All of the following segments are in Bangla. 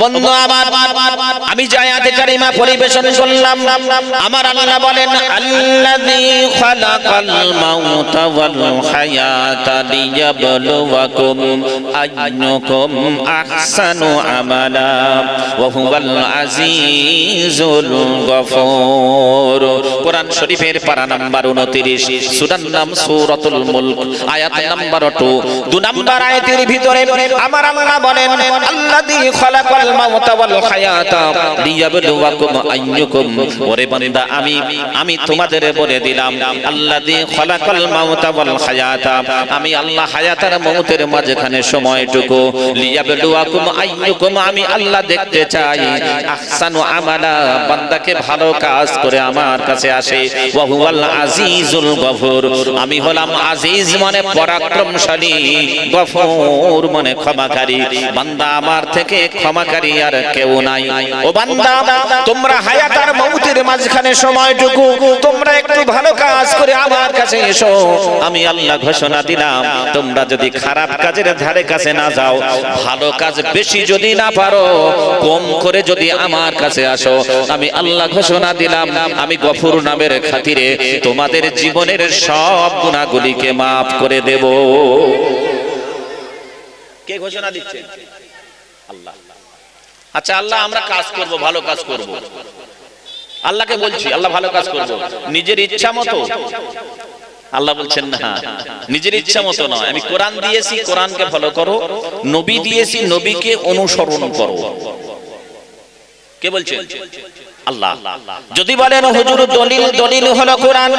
বন্ধু আমার, আমি যে আয়াতে কারিমা পরিবেশন করলাম, আমার আল্লাহ বলেন আল্লাযী খালাকাল মাউতা ওয়াল হায়াতা লিয়াবলুয়াকুম আইয়ুকুম আহসানু আমালা ওয়া হুয়াল আজিজুল গফুর। কোরআন শরীফের পারা নাম্বার 29, সূরার নাম সূরাতুল মুলক, আয়াত নাম্বার 2, 2 নাম্বার আয়াতের ভিতরে আমার আল্লাহ বলেন আল্লাযী খালাকাল মাউতা ওয়াল হায়াতা লিয়াবলুয়াকুম আইয়ুকুম। ওরে বান্দা, আমি তোমাদের বলে দিলাম আল্লাযী খালাকাল মাউতা ওয়াল হায়াতা, আমি আল্লাহ হায়াত আর মউতের মাঝখানে সময়টুকু, লিয়াবলুয়াকুম আইয়ুকুম, আমি আল্লাহ দেখতে চাই আহসানু আমালা, বান্দাকে ভালো কাজ করে আমার কাছে আসে। ওয়া হুয়াল আজিজুল গফুর, আমি হলাম আজিজ মানে পরাক্রমশালী, গফুর মানে ক্ষমাকারী। বান্দা আমার থেকে ক্ষমাকারী আর কেউ নাই। ও বান্দা, তোমরা হায়াত আর মউতের মাঝখানে সময়টুকু তোমরা একটু ভালো কাজ করে আমার কাছে এসো। আমি আল্লাহ ঘোষণা দিলাম, তোমরা যদি খারাপ কাজের ধারে কাছে না যাও, ভালো কাজ বেশি যদি না পারো, কম করে যদি আমার কাছে আসো, আমি আল্লাহ ঘোষণা দিলাম আমি গফুর নামের খাতিরে তোমাদের জীবনের সব গুনাহগুলিকে মাফ করে দেব। কে ঘোষণা দিচ্ছে? আল্লাহ। আচ্ছা, আল্লাহ আমরা কাজ করব, ভালো কাজ করব, আল্লাহকে বলছি আল্লাহ ভালো কাজ করব, নিজের ইচ্ছা মতো? আল্লাহ বলছেন না, নিজের ইচ্ছা মতো নয়। আমি কোরআন দিয়েছি, কোরআনকে ফলো করো, নবী দিয়েছি, নবীকে অনুসরণ করো। কে বলছেন? আল্লাহ। যদি বলেন হুজুর দলিল হলো কোরআন,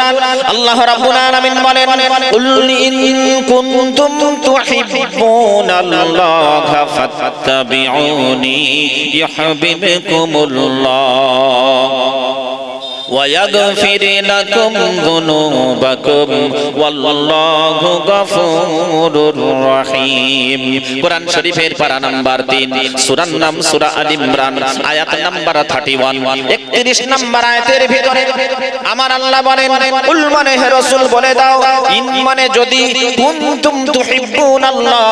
আল্লাহ রাব্বুল আলামিন বলেন কুল ইন কুনতুম তুহিব্বুনাল্লাহা ফাত্তাবিউনি ইউহিব্বুকুমুল্লাহ ويغفر لكم ذنوبكم والله غفور رحيم। কোরআন শরীফের পারা নাম্বার 3, সূরার নাম সূরা আল ইমরান, আয়াত নাম্বার 31, 31 নাম্বার আয়াতের ভিতরে আমার আল্লাহ বলেন কুল মানে হে রাসূল বলে দাও, ইন মানে যদি, কুনতুম তুহিব্বুনাল্লাহ,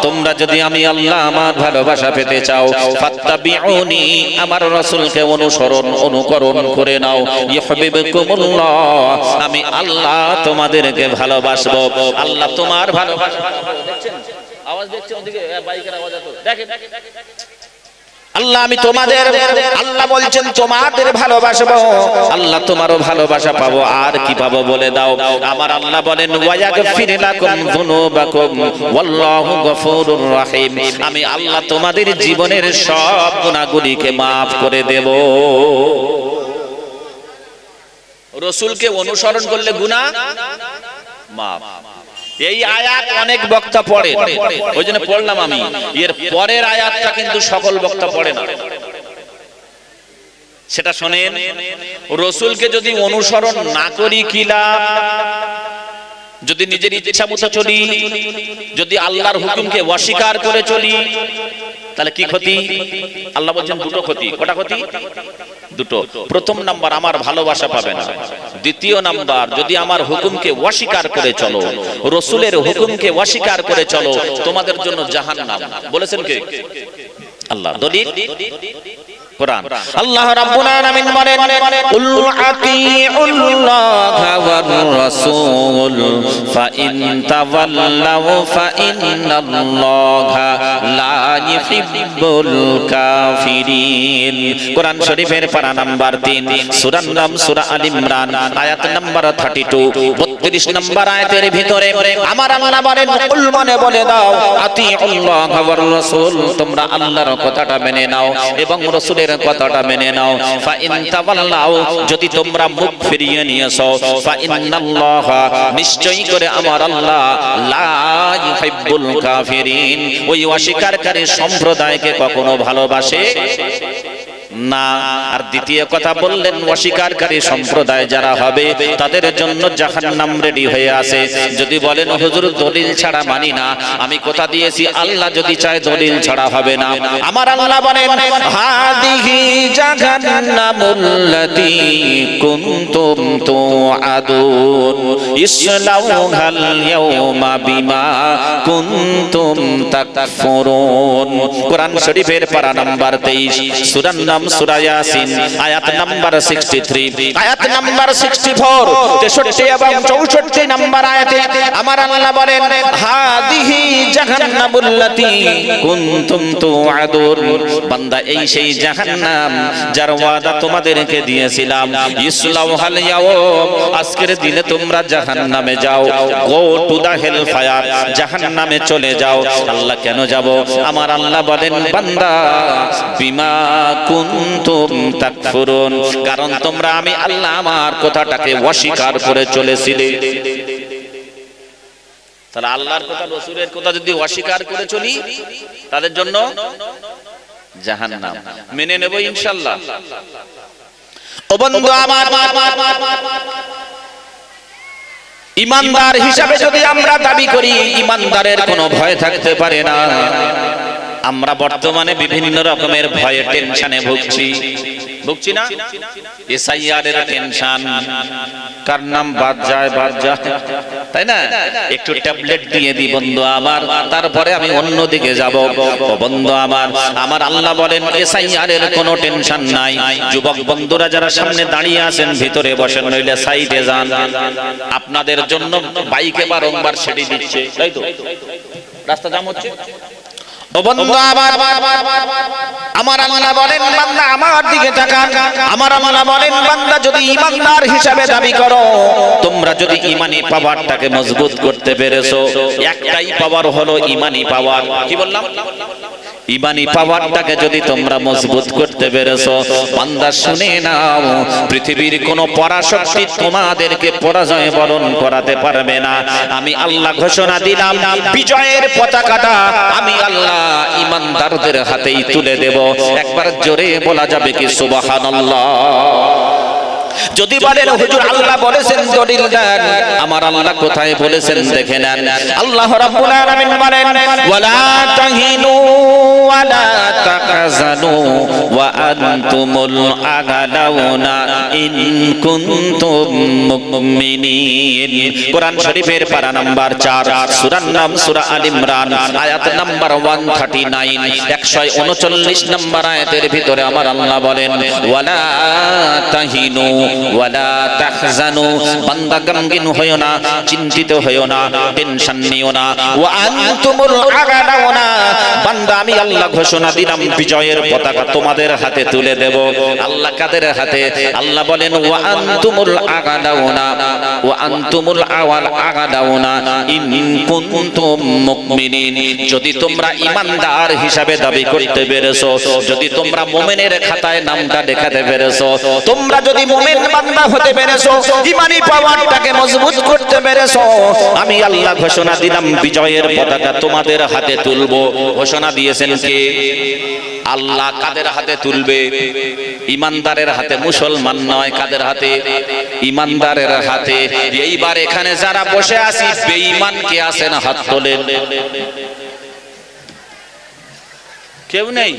তোমরা যদি আমি আল্লাহ আমার ভালোবাসা পেতে চাও, ফাত্তাবিউনি, আমার রাসূলকে অনুকরণ করে নাও, ইউহিব্বুকুমুল্লাহ, আমি আল্লাহ তোমাদেরকে ভালোবাসবো। আল্লাহ তোমার ভালোবাসা, দেখছেন আওয়াজ, দেখছেন ওদিকে বাইকের আওয়াজ, এত দেখেন আল্লাহ আমি তোমাদের, আল্লাহ বলছেন তোমাদের ভালোবাসবো, আল্লাহ তোমারও ভালোবাসা পাবো। আর কি পাবো বলে দাও? আমার আল্লাহ বলেন ওয়ায়াগফির লাকুম যুনুবাকুম ওয়াল্লাহু গফুরুর রহিম, আমি আল্লাহ তোমাদের জীবনের সব গুনাহগুলিকে maaf করে দেব। রাসূলকে অনুসরণ করলে গুনাহ maaf। এই আয়াত অনেক বক্তা পড়ে, ওইজন্য পড়লাম আমি। এর পরের আয়াতটা কিন্তু সকল বক্তা পড়ে না। সেটা শুনেন, রাসূলকে যদি অনুসরণ না করি কি লাভ? যদি নিজের ইচ্ছা মতো চলি, যদি আল্লাহর হুকুমকে অস্বীকার করে চলি, তাহলে কি ক্ষতি? আল্লাহ বলছেন দুটো ক্ষতি। কটা ক্ষতি? দুটো। প্রথম নাম্বার, আমার ভালোবাসা পাবে না। দ্বিতীয় নাম্বার, যদি আমার হুকুমকে অস্বীকার করে চলো, রাসূলের হুকুমকে অস্বীকার করে চলো, তোমাদের জন্য জাহান্নাম। বলেছেন কে? আল্লাহ। দলিল কোরআন। আল্লাহ রাব্বুল আলামিন বলেন কুল আতিউল্লাহা ওয়ার রাসূল ফাইন তাওয়াল্লাউ ফাইন্নাল্লাহা লা ইউহিব্বুল কাফিরিন। কোরআন শরীফের পারা নাম্বার 3, সূরার নাম সূরা আল ইমরান, আয়াত নাম্বার 32, 32 নাম্বার আয়াতের ভিতরে আমার আল্লাহ বলেন কুল মানে বলে দাও, আতিউল্লাহা ওয়ার রাসূল, তোমরা আল্লাহর কথাটা মেনে নাও এবং রাসূলের কথাটা মেনে নাও। ফাইন তাওয়াল্লাউ, যদি তোমরা মুখ ফিরিয়ে নিয়েছো, ফাইন্নাল্লাহা, নিশ্চয়ই করে আমার আল্লাহ, লা ইউহিব্বুল কাফিরিন, ওই অস্বীকারকারী সম্প্রদায়কে কখনো ভালোবাসে না। আর দ্বিতীয় কথা বললেন, অস্বীকারী সম্প্রদায় যারা হবে তাদের জন্য জাহান্নাম রেডি হয়ে আছে। যদি বলেন হুজুর দলিল ছাড়া মানি না, আমি কথা দিয়েছি আল্লাহ যদি চায় দলিল ছাড়া হবে না। আমার আল্লাহ বলেন হাদিহি জাহান্নামুল্লাতী কুনতুম তুআদুন ইসলাউহাল ইয়াওমা বিমা কুনতুম তাকফুরুন। কোরআন শরীফের পারা নাম্বার 23, সূরার নাম সূরা ইয়াসিন, আয়াত নাম্বার 63, আয়াত নাম্বার 64, 63 এবং 64 নাম্বার আয়াতে আমার আল্লাহ বলেন হাদিহি জাহান্নামুল্লাতী কুনতুম তুআদুন। বান্দা এই সেই জাহান্নাম যার ওয়াদা তোমাদেরকে দিয়েছিলাম। ইসলাউহাল ইয়াওম, আজকের দিনে তোমরা জাহান্নামে যাও। Go to the hell fire, জাহান্নামে চলে যাও। আল্লাহ কেন যাব? আমার আল্লাহ বলেন বান্দা বিমা কুনতুম তাকফুরুন, কারণ তোমরা আমি আল্লাহ আমার কথাটাকে অস্বীকার করে চলেছিলে। তাহলে আল্লাহর কথা রাসূলের কথা যদি অস্বীকার করে চলি তাদের জন্য জাহান্নাম। মেনে নেব ইনশাআল্লাহ। ও বন্ধু আমার, ইমানদার হিসাবে যদি আমরা দাবি করি ইমানদারের কোনো ভয় থাকতে পারে না। আমরা বর্তমানে বিভিন্ন রকমের ভয়ে টেনশনে ভুগছি না? এসআইআর এর টেনশন, কার নাম বাদ যায়, তাই না? একটু ট্যাবলেট দিয়ে দি বন্ধু আমার, তারপরে আমি অন্যদিকে যাব। বন্ধু আমার, আমার আল্লাহ বলেন এসআইআর এর কোনো টেনশন নাই। যুবক বন্ধুরা যারা সামনে দাঁড়িয়ে আছেন ভিতরে বসেন, নইলে সাইডে যান। আপনাদের জন্য বাইকে বারংবার সেটি দিচ্ছে, তাই তো? রাস্তা জাম হচ্ছে। ও বন্ধু আমার, আমার আল্লাহ বলেন বান্দা আমার দিকে তাকান। আমার আল্লাহ বলেন বান্দা যদি ইমানদার হিসাবে দাবি করো, তোমরা যদি ঈমানি পাওয়ারটাকে মজবুত করতে পেরেছো, একটাই পাওয়ার হলো ঈমানি পাওয়ার। কি বললাম? ঈমানি পাওয়ারটাকে যদি তোমরা মজবুত করতে পেরেছো, বান্দা শুনে নাও, পৃথিবীর কোনো পরাশক্তি তোমাদেরকে পরাজয় বরণ করাতে পারবে না। আমি আল্লাহ ঘোষণা দিলাম বিজয়ের পতাকাটা আমি আল্লাহ ঈমানদারদের হাতেই তুলে দেব। একবার জোরে বলা যাবে কি সুবহানাল্লাহ? যদি বলেন হুজুর আল্লাহ বলেছেন দলিল দেন, আমার আল্লাহ কোথায় বলেছেন দেখে নেন। আল্লাহ রাব্বুল আলামিন বলেন ওয়ালা তাহিনু ওয়ালা তাহজানু ওয়া আনতুমুল আ'লাউনা ইন কুনতুম মুমিনিন। কোরআন শরীফের পারা নাম্বার 4, সূরার নাম সূরা আল ইমরান, আয়াত নাম্বার 139, 139 নাম্বার আয়াতের ভিতরে আমার আল্লাহ বলেন ওয়ালা তাহিনু ওয়ালা তাহজানু, বান্দা গমগিন হয়ো না, চিন্তিত হয়ো না, টেনশন নিও না। ওয়া আনতুমুল আ'লাউনা, বান্দা আমি আল্লাহ ঘোষণা দিলাম বিজয়ের পতাকা তোমাদের হাতে তুলে দেব। আল্লাহ কাদের হাতে? আল্লাহ বলেন ওয়া আনতুমুল আ'লাউনা ওয়া আনতুমুল আ'লাউনা ইন কুনতুম মুমিনিন। যদি তোমরা ঈমানদার হিসাবে দাবি করতে পেরেছো, যদি তোমরা মুমিনের খাতায় নামটা দেখাতে পেরেছো, তোমরা যদি মুমিন বান্দা হতে পেরেছো, ঈমানি পাওয়ারটাকে মজবুত করতে পেরেছো, আমি আল্লাহ ঘোষণা দিলাম বিজয়ের পতাকা তোমাদের হাতে তুলবো। ঘোষণা দিয়েছেন কে? আল্লাহ। কাদের হাতে তুলবে? ঈমানদারের হাতে, মুসলমান নয়। কাদের হাতে? ঈমানদারের হাতে। এইবার এখানে যারা বসে আছি বেঈমান কে আছেন হাত তোলেন। কেউ নেই?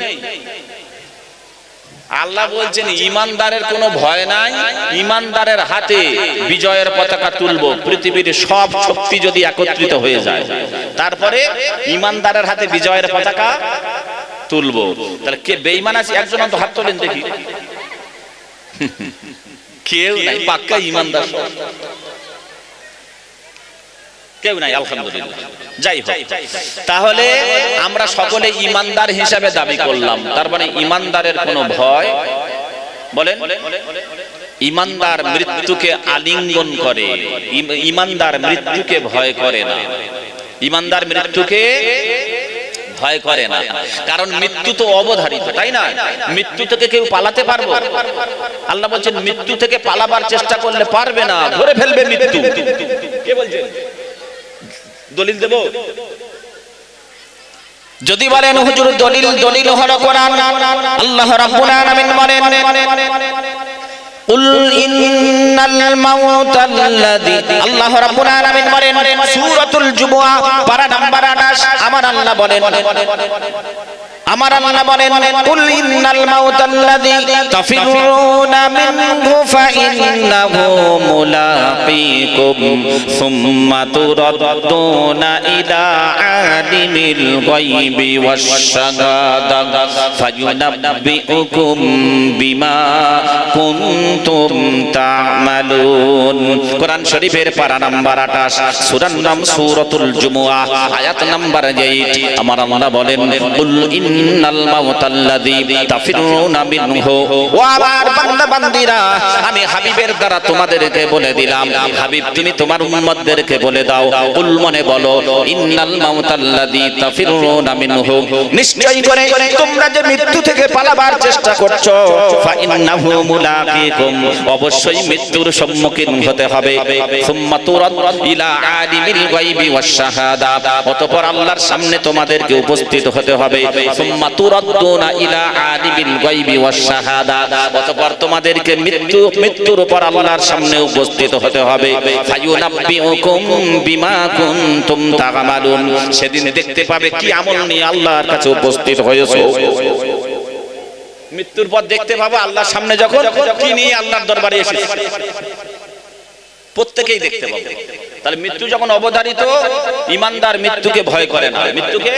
আল্লাহ বলছেন ঈমানদারের কোনো ভয় নাই, ঈমানদারের হাতে বিজয়ের পতাকা তুলবো। পৃথিবীর সব শক্তি যদি একত্রিত হয়ে যায়, তারপরে ঈমানদারের হাতে বিজয়ের পতাকা তুলবো। তাহলে কে বেঈমান আছে? একজন তো হাত তোলেন দেখি। কেউ নাই, পাক্কা ঈমানদার কেউ নাই, আলহামদুলিল্লাহ। যাই হোক, তাহলে আমরা সকলে ঈমানদার হিসাবে দাবি করলাম। তার মানে ঈমানদারের কোনো ভয়, বলেন, ঈমানদার মৃত্যুকে আলিঙ্গন করে, ঈমানদার মৃত্যুকে ভয় করে না। ঈমানদার মৃত্যুকে ভয় করে না, কারণ মৃত্যু তো অবধারিত, তাই না? মৃত্যু থেকে কেউ পালাতে পারবে? আল্লাহ বলছেন মৃত্যু থেকে পালাবার চেষ্টা করলে পারবে না, ধরে ফেলবে মৃত্যু। কে বলছেন? দলিল দেব? যদি বলেন হুজুর দলিল হলো কোরআন, আল্লাহ রাব্বুল আলামিন বলেন কুল ইন্নাল মাউতা আল্লাযী, আল্লাহ রাব্বুল আলামিন বলেন সূরাতুল জুমুআহ পারা নাম্বার 28, আমার আল্লাহ বলেন কুল ইন্নাল মাউতা আল্লাযী তাফিরুনা মিনহু ফাইন্নাহু মুলাকীকুম সুম্মা তুরাদ্দুনা ইলা আলিমিল গায়বি ওয়াশ শাহাদা ফায়ুনাব্বিউকুম বিমা কুনতুম তা'মালুন। কোরআন শরীফের পারা নাম্বার 28, সূরার নাম সূরাতুল জুমুআহ, আয়াত নাম্বার 8। আমার আল্লাহ বলেন কুল ইন্নাল মাউতা আল্লাযী তাফিরুনা মিনহু, ও আমার বান্দা বান্দীরা আমি হাবিবের দ্বারা তোমাদেরকে বলে দিলাম, হাবিব তুমি তোমার উম্মতদেরকে বলে দাও, কুল মনে বলো ইন্নাল মাউতা আল্লাযী তাফিরুনা মিনহু, নিশ্চয় করে তোমরা যে মৃত্যু থেকে পালাবার চেষ্টা করছো, ফাইন্নাহু মুলাকীকুম, অবশ্যই মৃত্যুর সম্মুখীন হতে হবে, সুম্মা তুরাদ ইলা আলিমিল গায়বি ওয়াশ শাহাদা, অতঃপর আল্লাহর সামনে তোমাদেরকে উপস্থিত হতে হবে, সুম্মা তুরাদ্দুনা ইলা আলিমিল গায়বি ওয়াশ শাহাদা, অতঃপর তোমাদেরকে মৃত্যুর উপর আল্লাহর সামনে উপস্থিত হতে হবে, ফায়ুনাব্বিউকুম বিমা কুনতুম তা'মালুন, সেদিন দেখতে পাবে কি আমল নিয়ে আল্লাহর কাছে উপস্থিত হয়েছো। মৃত্যুর পর দেখতে পাবো আল্লাহর সামনে যখন কি নিয়ে আল্লাহর দরবারে এসেছে, প্রত্যেকেই দেখতে পাবো। তাহলে মৃত্যু যখন অবধারিত, ঈমানদার মৃত্যুকে ভয় করে না, মৃত্যুকে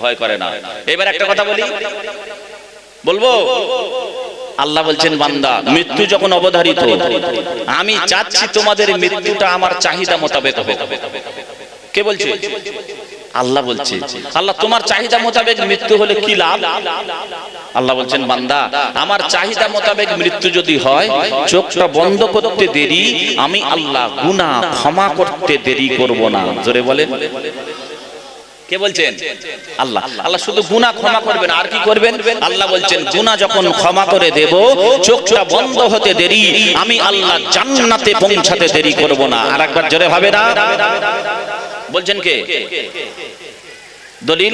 ভয় করে না। এবার একটা কথা বলবো, আল্লাহ বলছেন বান্দা মৃত্যু যখন অবধারিত, আমি চাচ্ছি তোমাদের মৃত্যুটা আমার চাহিদা মোতাবেক হোক। কে বলছে? আল্লাহ বলছে। আল্লাহ তোমার চাহিদা মোতাবেক মৃত্যু হলে কি লাভ? আল্লাহ বলছেন বান্দা আমার চাহিদা মোতাবেক মৃত্যু যদি হয়, চোখটা বন্ধ করতে দেরি, আমি আল্লাহ গুনাহ ক্ষমা করতে দেরি করব না। জোরে বলেন কে বলছেন? আল্লাহ। আল্লাহ শুধু গুনাহ ক্ষমা করবেন, আর কি করবেন? আল্লাহ বলছেন গুনাহ যখন ক্ষমা করে দেব, চোখটা বন্ধ হতে দেরি, আমি আল্লাহ জান্নাতে পৌঁছাতে দেরি করব না। আরেকবার জোরে হবে না? বলছেন কে? দলিল